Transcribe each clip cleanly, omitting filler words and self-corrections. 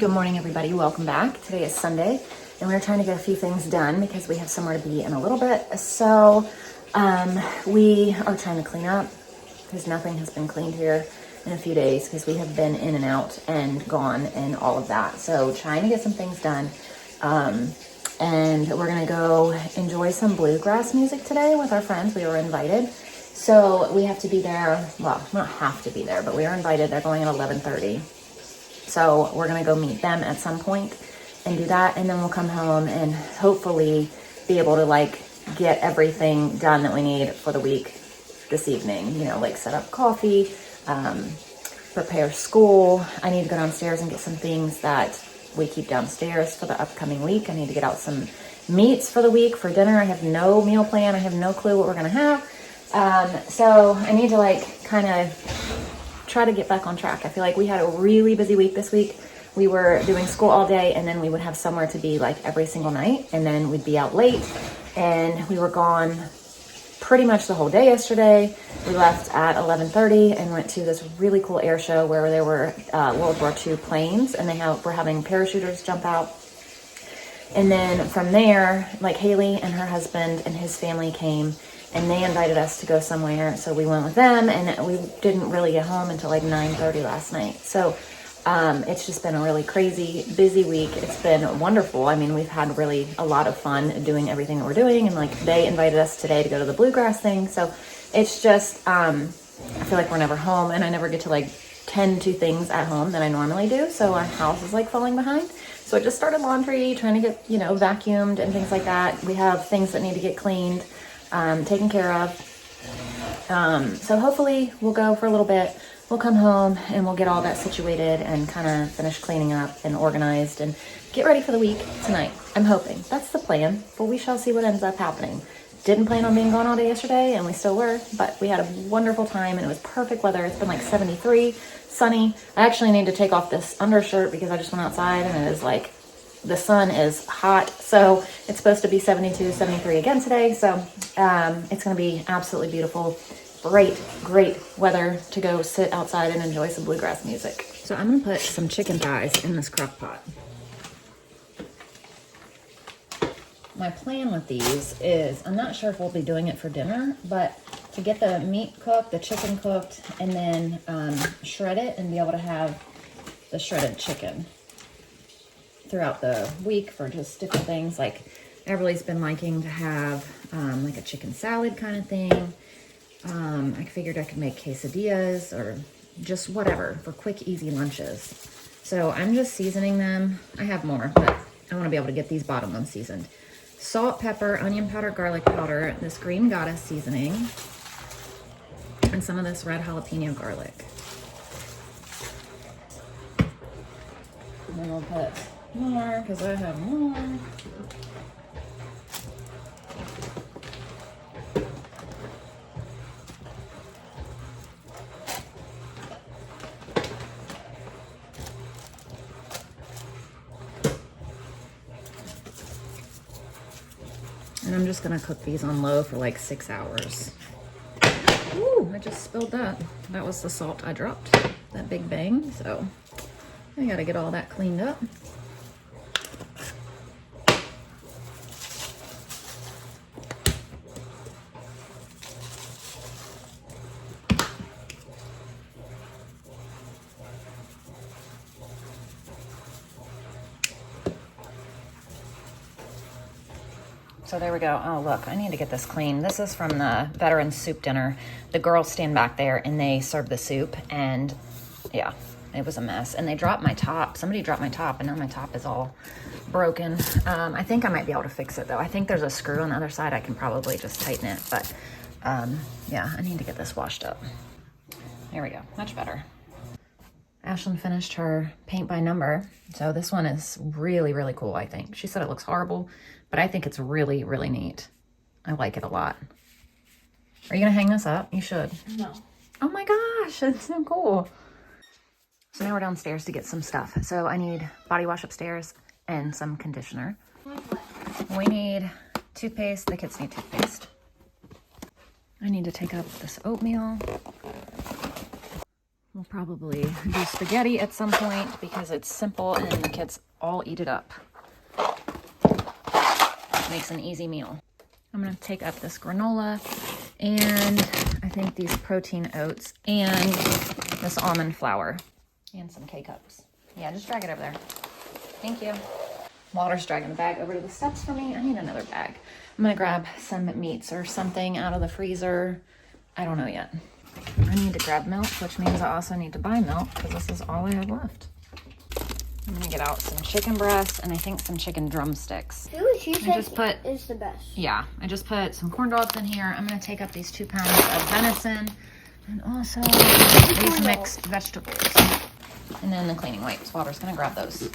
Good morning, everybody. Welcome back. Today is Sunday, and we're trying to get a few things done because we have somewhere to be in a little bit. So we are trying to clean up because nothing has been cleaned here in a few days because we have been in and out and gone and all of that. So trying to get some things done. And we're going to go enjoy some bluegrass music today with our friends. We were invited. So we have to be there. Well, we don't have to be there, but we are invited. They're going at 11:30. So we're going to go meet them at some point and do that. And then we'll come home and hopefully be able to get everything done that we need for the week this evening. You know, like set up coffee, prepare school. I need to go downstairs and get some things that we keep downstairs for the upcoming week. I need to get out some meats for the week for dinner. I have no meal plan. I have no clue what we're going to have. So I need to kind of try to get back on track. I feel like we had a really busy week this week. We were doing school all day, and then we would have somewhere to be every single night, and then we'd be out late, and we were gone pretty much the whole day yesterday. We left at 11:30 and went to this really cool air show where there were World War II planes, and we're having parachuters jump out. And then from there, Haley and her husband and his family came, and they invited us to go somewhere. So we went with them, and we didn't really get home until 9:30 last night. So it's just been a really crazy, busy week. It's been wonderful. I mean, we've had really a lot of fun doing everything that we're doing. And they invited us today to go to the bluegrass thing. So it's just, I feel like we're never home, and I never get to tend to things at home that I normally do. So our house is falling behind. So I just started laundry, trying to get, vacuumed and things like that. We have things that need to get cleaned, taken care of. So hopefully we'll go for a little bit. We'll come home and we'll get all that situated and kind of finish cleaning up and organized and get ready for the week tonight. I'm hoping. That's the plan, but we shall see what ends up happening. Didn't plan on being gone all day yesterday, and we still were, but we had a wonderful time, and it was perfect weather. It's been 73, sunny. I actually need to take off this undershirt because I just went outside, and it is the sun is hot. So it's supposed to be 72, 73 again today. So it's going to be absolutely beautiful. Great weather to go sit outside and enjoy some bluegrass music. So I'm going to put some chicken thighs in this crock pot. My plan with these is, I'm not sure if we'll be doing it for dinner, but to get the meat cooked, the chicken cooked, and then shred it and be able to have the shredded chicken throughout the week for just different things. Everly's been liking to have a chicken salad kind of thing. I figured I could make quesadillas or just whatever for quick, easy lunches. So I'm just seasoning them. I have more, but I want to be able to get these bottom ones seasoned. Salt, pepper, onion powder, garlic powder, this green goddess seasoning, and some of this red jalapeno garlic. And then we'll put more because I have more. And I'm just gonna cook these on low for 6 hours. Ooh, I just spilled that. That was the salt I dropped, that big bang. So I gotta get all that cleaned up. So there we go. Oh, look, I need to get this clean. This is from the veterans soup dinner. The girls stand back there and they serve the soup, and yeah, it was a mess. And they dropped my top. Somebody dropped my top, and now my top is all broken. I think I might be able to fix it though. I think there's a screw on the other side. I can probably just tighten it, but yeah, I need to get this washed up. There we go, much better. Ashlyn finished her paint by number. So this one is really cool, I think. She said it looks horrible, but I think it's really neat. I like it a lot. Are you gonna hang this up? You should. No. Oh my gosh, it's so cool. So now we're downstairs to get some stuff. So I need body wash upstairs and some conditioner. We need toothpaste. The kids need toothpaste. I need to take up this oatmeal. We'll probably do spaghetti at some point because it's simple and the kids all eat it up. Makes an easy meal. I'm gonna take up this granola and I think these protein oats and this almond flour and some K-cups. Yeah, just drag it over there. Thank you. Walter's dragging the bag over to the steps for me. I need another bag. I'm gonna grab some meats or something out of the freezer. I don't know yet. I need to grab milk, which means I also need to buy milk because this is all I have left. I'm gonna get out some chicken breasts and I think some chicken drumsticks. She says is the best. Yeah, I just put some corn dogs in here. I'm gonna take up these 2 pounds of venison and also these mixed vegetables. And then the cleaning wipes. Walter's gonna grab those.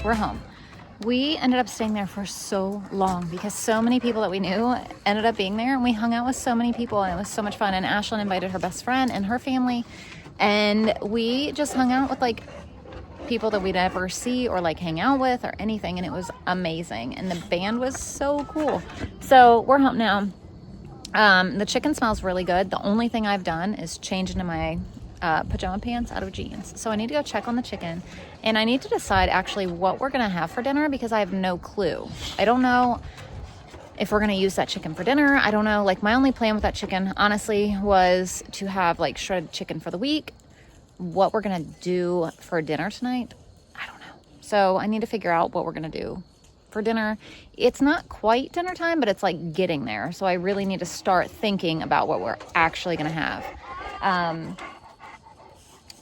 We're home. We ended up staying there for so long because so many people that we knew ended up being there, and we hung out with so many people and it was so much fun. And Ashlyn invited her best friend and her family, and we just hung out with like people that we'd ever see or like hang out with or anything, and it was amazing. And the band was so cool. So we're home now. The chicken smells really good. The only thing I've done is change into my pajama pants out of jeans. So I need to go check on the chicken, and I need to decide actually what we're gonna have for dinner because I have no clue. I don't know if we're gonna use that chicken for dinner. I don't know. Like, my only plan with that chicken honestly was to have like shredded chicken for the week. What we're gonna do for dinner tonight, I don't know. So I need to figure out what we're gonna do for dinner. It's not quite dinner time, but it's like getting there. So I really need to start thinking about what we're actually gonna have.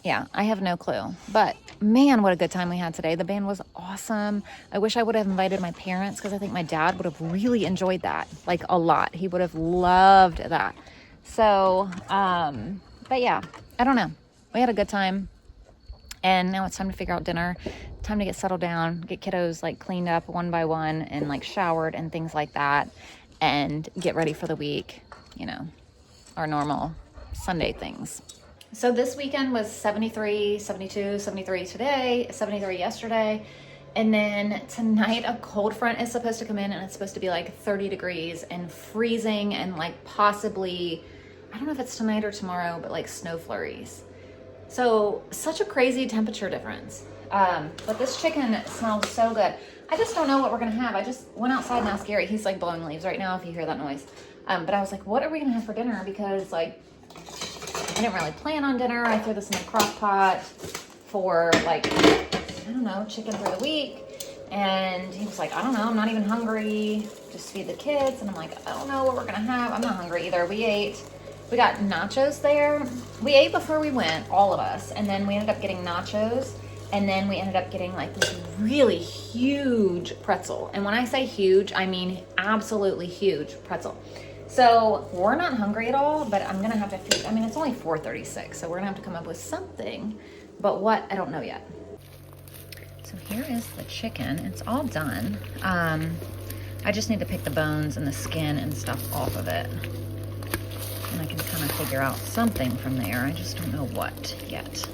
Yeah, I have no clue. But man, what a good time we had today. The band was awesome. I wish I would have invited my parents because I think my dad would have really enjoyed that, like a lot. He would have loved that. So, but yeah, I don't know. We had a good time. And now it's time to figure out dinner. Time to get settled down, get kiddos like cleaned up one by one and like showered and things like that, and get ready for the week, you know, our normal Sunday things. So this weekend was 73, 72, 73 today, 73 yesterday. And then tonight a cold front is supposed to come in, and it's supposed to be like 30 degrees and freezing and like possibly, I don't know if it's tonight or tomorrow, but like snow flurries. So such a crazy temperature difference. But this chicken smells so good. I just don't know what we're gonna have. I just went outside and asked Gary. He's like blowing leaves right now if you hear that noise. But I was like, what are we gonna have for dinner? Because like, I didn't really plan on dinner. I threw this in the crock pot for like, I don't know, chicken for the week. And he was like, I don't know, I'm not even hungry. Just feed the kids. And I'm like, I don't know what we're gonna have. I'm not hungry either. We got nachos there. We ate before we went, all of us. And then we ended up getting nachos. And then we ended up getting like this really huge pretzel. And when I say huge, I mean absolutely huge pretzel. So we're not hungry at all, but I'm gonna have to feed, I mean, it's only 4:36, so we're gonna have to come up with something, but what, I don't know yet. So here is the chicken. It's all done. I just need to pick the bones and the skin and stuff off of it. And I can kind of figure out something from there. I just don't know what yet.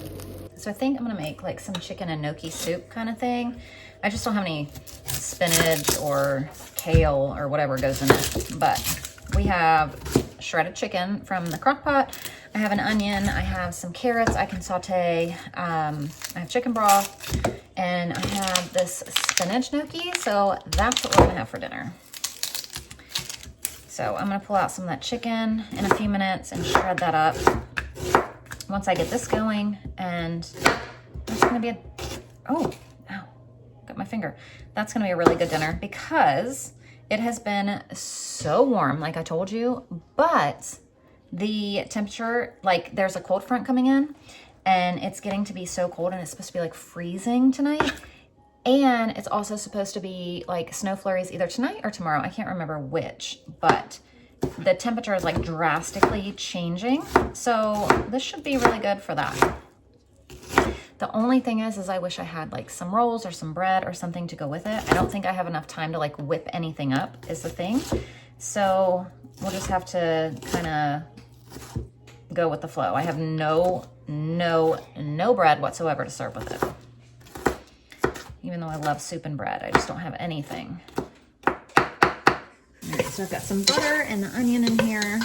So I think I'm gonna make like some chicken and gnocchi soup kind of thing. I just don't have any spinach or kale or whatever goes in it, but we have shredded chicken from the crock pot. I have an onion. I have some carrots I can saute. I have chicken broth, and I have this spinach gnocchi. So that's what we're gonna have for dinner. So I'm gonna pull out some of that chicken in a few minutes and shred that up. once I get this going, and that's gonna be ow, got my finger. That's gonna be a really good dinner because it has been so warm, like I told you, but the temperature, like there's a cold front coming in and it's getting to be so cold, and it's supposed to be like freezing tonight. And it's also supposed to be like snow flurries either tonight or tomorrow. I can't remember which, but the temperature is like drastically changing. So this should be really good for that. The only thing is I wish I had like some rolls or some bread or something to go with it. I don't think I have enough time to like whip anything up is the thing. So we'll just have to kind of go with the flow. I have no bread whatsoever to serve with it. Even though I love soup and bread, I just don't have anything. All right, so I've got some butter and the onion in here.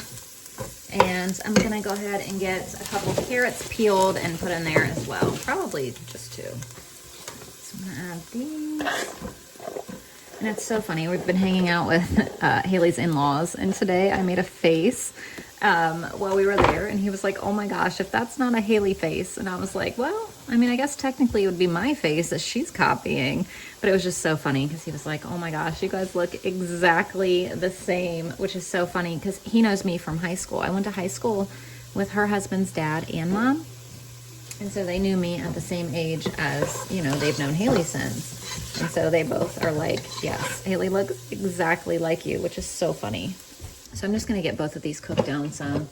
And I'm gonna go ahead and get a couple of carrots peeled and put in there as well. Probably just 2. So I'm gonna add these. And it's so funny, we've been hanging out with Haley's in-laws, and today I made a face while we were there, and he was like, oh my gosh, if that's not a Haley face. And I was like, well, I mean, I guess technically it would be my face that she's copying, but it was just so funny because he was like, oh my gosh, you guys look exactly the same, which is so funny because he knows me from high school. I went to high school with her husband's dad and mom, and so they knew me at the same age as, you know, they've known Haley since. And so they both are like, yes, Haley looks exactly like you, which is so funny. So I'm just gonna get both of these cooked down some.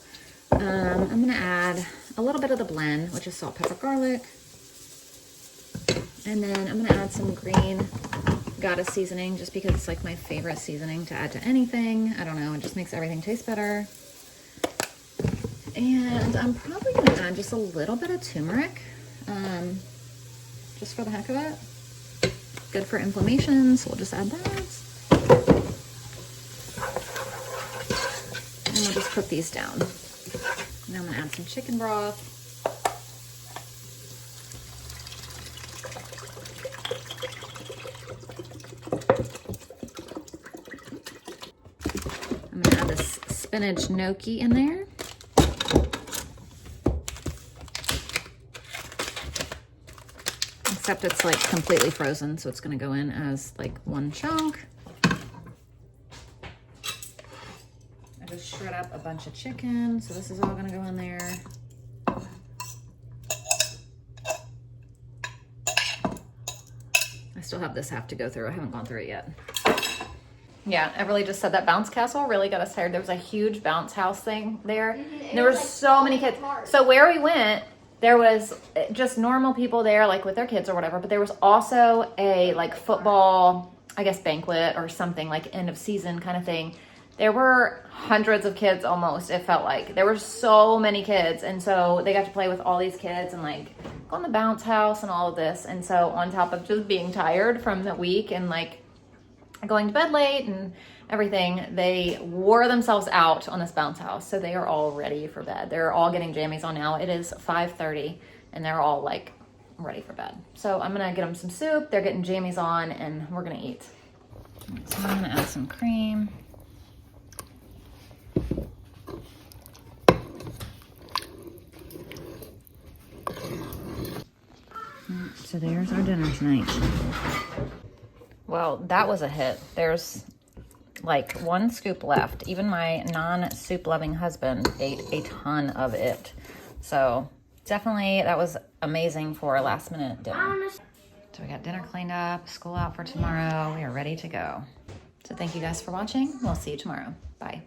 I'm gonna add a little bit of the blend, which is salt, pepper, garlic. And then I'm gonna add some green goddess seasoning just because it's like my favorite seasoning to add to anything. I don't know, it just makes everything taste better. And I'm probably gonna add just a little bit of turmeric, just for the heck of it. Good for inflammation, so we'll just add that. And we'll just cook these down. Now I'm gonna add some chicken broth. I'm gonna add this spinach gnocchi in there. Except it's like completely frozen, so it's gonna go in as like one chunk. I just shred up a bunch of chicken, so this is all gonna go in there. I still have this half to go through. I haven't gone through it yet. Yeah, Everly just said that bounce castle really got us tired. There was a huge bounce house thing there. And there were so many kids. So where we went, there was just normal people there, like with their kids or whatever, but there was also a like football, I guess, banquet or something, like end of season kind of thing. There were hundreds of kids almost, it felt like. There were so many kids, and so they got to play with all these kids and like go on the bounce house and all of this. And so on top of just being tired from the week and like going to bed late and everything, they wore themselves out on this bounce house. So they are all ready for bed. They're all getting jammies on now. It is 5:30 and they're all like ready for bed. So I'm gonna get them some soup. They're getting jammies on and we're gonna eat. So I'm gonna add some cream. So there's our dinner tonight. Well, that was a hit. There's like one scoop left. Even my non-soup loving husband ate a ton of it. So definitely that was amazing for a last minute dinner. So we got dinner cleaned up, school out for tomorrow. We are ready to go. So thank you guys for watching. We'll see you tomorrow. Bye.